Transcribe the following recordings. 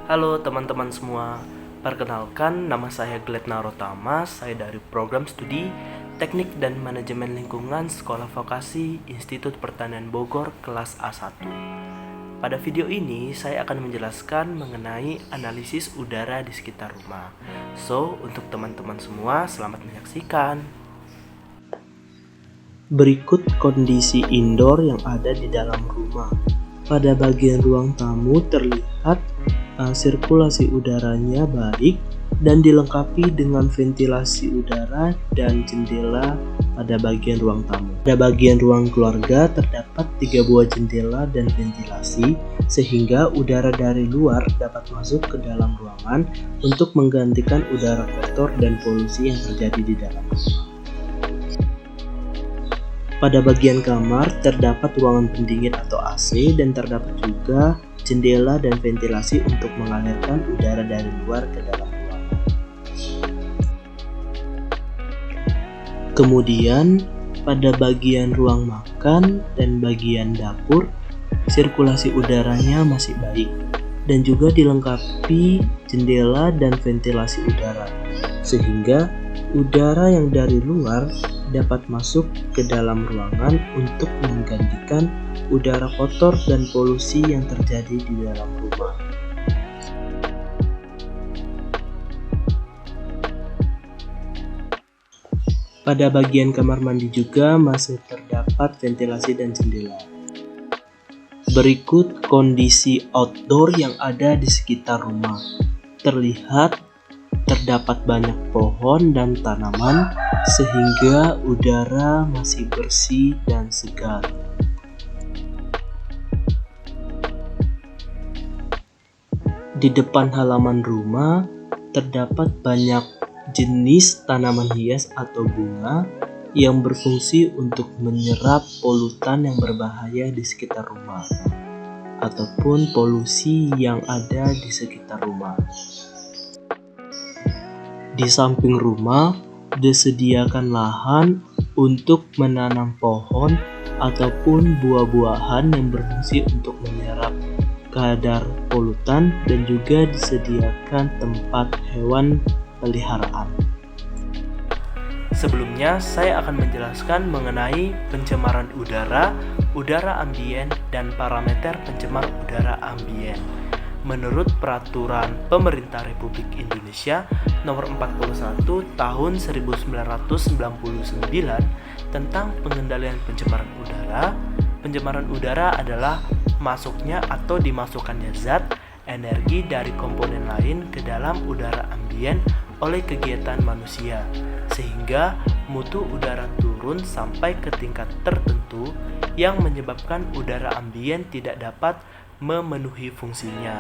Halo teman-teman semua, perkenalkan nama saya Gledna Rotama, saya dari Program Studi Teknik dan Manajemen Lingkungan Sekolah Vokasi Institut Pertanian Bogor kelas A1. Pada video ini saya akan menjelaskan mengenai analisis udara di sekitar rumah. So, untuk teman-teman semua selamat menyaksikan. Berikut kondisi indoor yang ada di dalam rumah. Pada bagian ruang tamu terlihat sirkulasi udaranya baik dan dilengkapi dengan ventilasi udara dan jendela pada bagian ruang tamu. Pada bagian ruang keluarga terdapat 3 buah jendela dan ventilasi sehingga udara dari luar dapat masuk ke dalam ruangan untuk menggantikan udara kotor dan polusi yang terjadi di dalam rumah. Pada bagian kamar terdapat ruangan pendingin atau AC dan terdapat juga jendela dan ventilasi untuk mengalirkan udara dari luar ke dalam ruangan. Kemudian pada bagian ruang makan dan bagian dapur sirkulasi udaranya masih baik dan juga dilengkapi jendela dan ventilasi udara sehingga udara yang dari luar dapat masuk ke dalam ruangan untuk menggantikan udara kotor dan polusi yang terjadi di dalam rumah. Pada bagian kamar mandi juga masih terdapat ventilasi dan jendela. Berikut kondisi outdoor yang ada di sekitar rumah. Terlihat terdapat banyak pohon dan tanaman sehingga udara masih bersih dan segar. Di depan halaman rumah terdapat banyak jenis tanaman hias atau bunga yang berfungsi untuk menyerap polutan yang berbahaya di sekitar rumah ataupun polusi yang ada di sekitar rumah. Di samping rumah disediakan lahan untuk menanam pohon ataupun buah-buahan yang berfungsi untuk menyerap kadar polutan dan juga disediakan tempat hewan peliharaan. Sebelumnya saya akan menjelaskan mengenai pencemaran udara, udara ambien, dan parameter pencemar udara ambien. Menurut Peraturan Pemerintah Republik Indonesia Nomor 41 Tahun 1999 tentang pengendalian pencemaran udara adalah masuknya atau dimasukkannya zat, energi dari komponen lain ke dalam udara ambien oleh kegiatan manusia, sehingga mutu udara turun sampai ke tingkat tertentu yang menyebabkan udara ambien tidak dapat memenuhi fungsinya.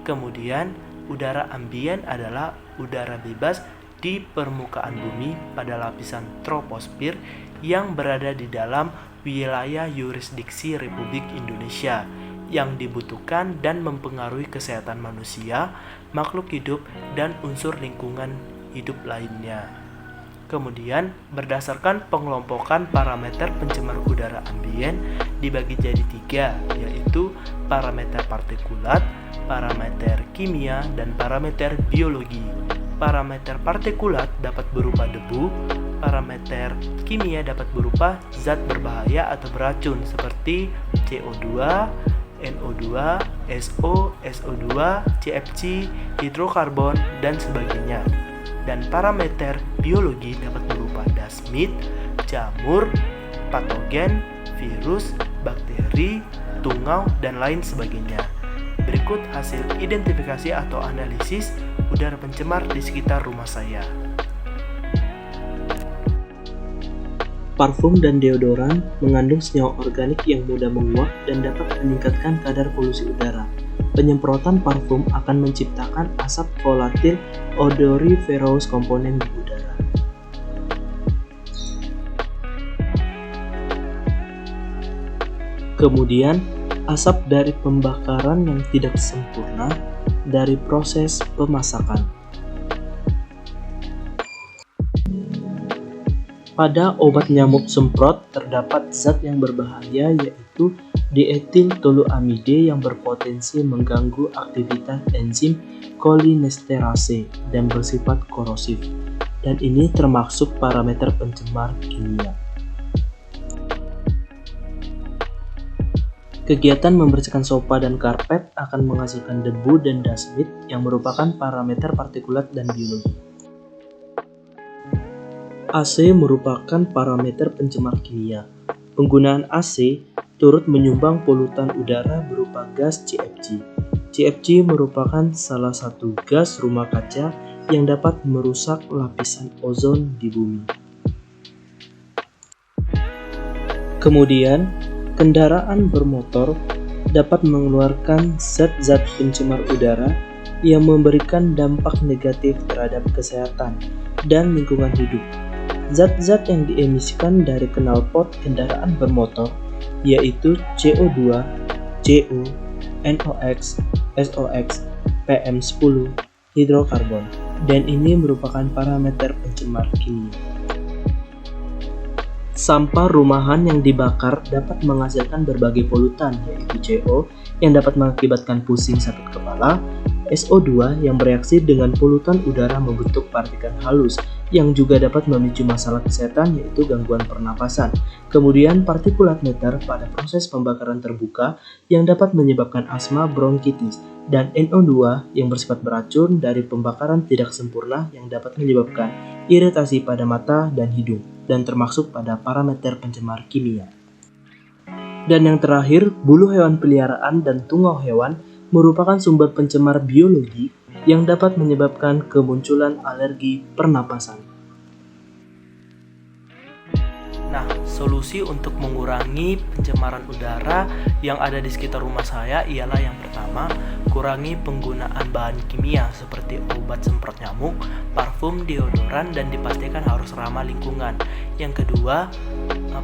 Kemudian, udara ambien adalah udara bebas di permukaan bumi pada lapisan troposfer yang berada di dalam wilayah yurisdiksi Republik Indonesia yang dibutuhkan dan mempengaruhi kesehatan manusia, makhluk hidup, dan unsur lingkungan hidup lainnya. Kemudian, berdasarkan pengelompokan parameter pencemar udara ambien dibagi jadi 3, yaitu parameter partikulat, parameter kimia, dan parameter biologi. Parameter partikulat dapat berupa debu, parameter kimia dapat berupa zat berbahaya atau beracun seperti CO2, NO2, SO, SO2, CFC, hidrokarbon, dan sebagainya. Dan parameter biologi dapat berupa dasmit, jamur, patogen, virus, bakteri, tungau, dan lain sebagainya. Berikut hasil identifikasi atau analisis udara pencemar di sekitar rumah saya. Parfum dan deodoran mengandung senyawa organik yang mudah menguap dan dapat meningkatkan kadar polusi udara. Penyemprotan parfum akan menciptakan asap volatil odoriferous komponen di udara. Kemudian, asap dari pembakaran yang tidak sempurna dari proses pemasakan. Pada obat nyamuk semprot terdapat zat yang berbahaya yaitu Dietil-toluamide yang berpotensi mengganggu aktivitas enzim kolinesterase dan bersifat korosif. Dan ini termasuk parameter pencemar kimia. Kegiatan membersihkan sofa dan karpet akan menghasilkan debu dan dust mite yang merupakan parameter partikulat dan biologi. AC merupakan parameter pencemar kimia. Penggunaan AC turut menyumbang polutan udara berupa gas CFC. CFC merupakan salah satu gas rumah kaca yang dapat merusak lapisan ozon di bumi. Kemudian, kendaraan bermotor dapat mengeluarkan zat-zat pencemar udara yang memberikan dampak negatif terhadap kesehatan dan lingkungan hidup. Zat-zat yang diemisikan dari knalpot kendaraan bermotor yaitu CO2, CO, NOx, SOx, PM10, hidrokarbon, dan ini merupakan parameter pencemar kimia. Sampah rumahan yang dibakar dapat menghasilkan berbagai polutan yaitu CO yang dapat mengakibatkan pusing sakit kepala, SO2 yang bereaksi dengan polutan udara membentuk partikel halus yang juga dapat memicu masalah kesehatan yaitu gangguan pernapasan. Kemudian partikulat matter pada proses pembakaran terbuka yang dapat menyebabkan asma bronkitis, dan NO2 yang bersifat beracun dari pembakaran tidak sempurna yang dapat menyebabkan iritasi pada mata dan hidung dan termasuk pada parameter pencemar kimia. Dan yang terakhir, bulu hewan peliharaan dan tungau hewan merupakan sumber pencemar biologi yang dapat menyebabkan kemunculan alergi pernapasan. Nah, solusi untuk mengurangi pencemaran udara yang ada di sekitar rumah saya ialah yang pertama, kurangi penggunaan bahan kimia seperti obat semprot nyamuk, parfum, deodoran, dan dipastikan harus ramah lingkungan. Yang kedua,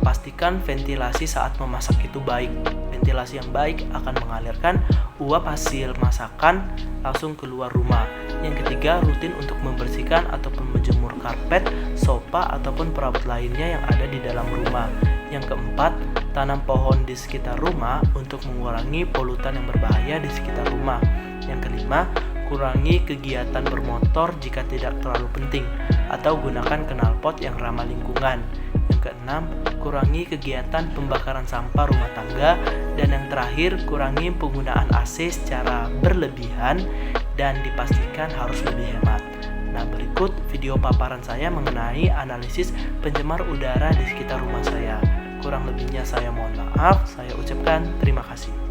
pastikan ventilasi saat memasak itu baik. Ventilasi yang baik akan mengalirkan uap hasil masakan langsung keluar rumah. Yang ketiga, rutin untuk membersihkan ataupun menjemur karpet, sofa, ataupun perabot lainnya yang ada di dalam rumah. Yang keempat, tanam pohon di sekitar rumah untuk mengurangi polutan yang berbahaya di sekitar rumah. Yang kelima, kurangi kegiatan bermotor jika tidak terlalu penting, atau gunakan knalpot yang ramah lingkungan. Yang keenam, kurangi kegiatan pembakaran sampah rumah tangga. Dan yang terakhir, kurangi penggunaan AC secara berlebihan dan dipastikan harus lebih hemat. Nah, berikut video paparan saya mengenai analisis pencemar udara di sekitar rumah saya. Kurang lebihnya saya mohon maaf, saya ucapkan terima kasih.